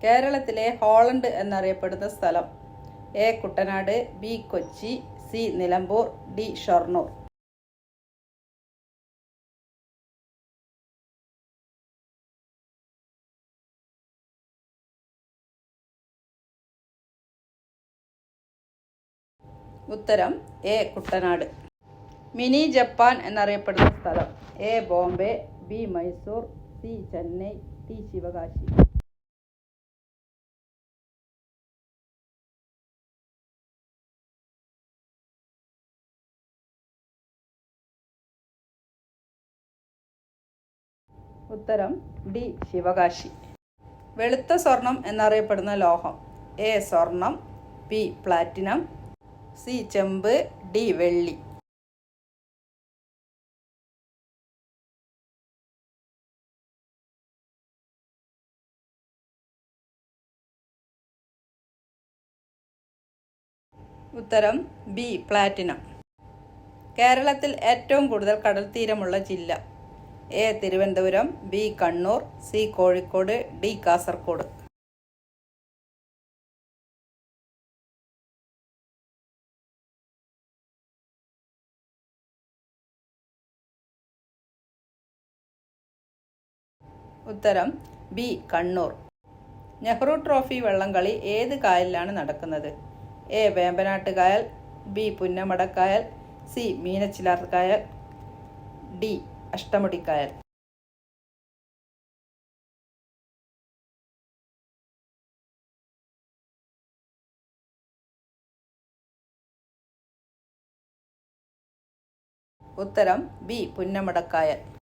കേരളത്തിലെ ഹോളണ്ട് എന്നറിയപ്പെടുന്ന സ്ഥലം? A. Kuttanad, B. Kochi, C. Nilambur, D. Shoranur. ഉത്തരം എ. കുട്ടനാട്. മിനി ജപ്പാൻ എന്നറിയപ്പെടുന്ന സ്ഥലം? A. Bombay, B. Mysore, C. Chennai, D. Sivakasi. ഉത്തരം ഡി. ശിവകാശി. വെളുത്ത സ്വർണം എന്നറിയപ്പെടുന്ന ലോഹം? എ. സ്വർണം, ബി. Platinum, C. ചെമ്പ്, ഡി. വെള്ളി. ഉത്തരം ബി. പ്ലാറ്റിനം. കേരളത്തിൽ ഏറ്റവും കൂടുതൽ കടൽത്തീരമുള്ള ജില്ല? A. Thiruvananthapuram, B. Kannur, C. Kozhikode, D. Kasaragod. ഉത്തരം ബി. കണ്ണൂർ. നെഹ്റു ട്രോഫി വള്ളംകളി ഏത് കായലിലാണ് നടക്കുന്നത്? എ. വേമ്പനാട്ട് കായൽ, ബി. പുന്നമടക്കായൽ, സി. മീനച്ചിലാർ കായൽ, ഡി. അഷ്ടമുടിക്കായൽ. ഉത്തരം ബി. പുന്നമടക്കായൽ.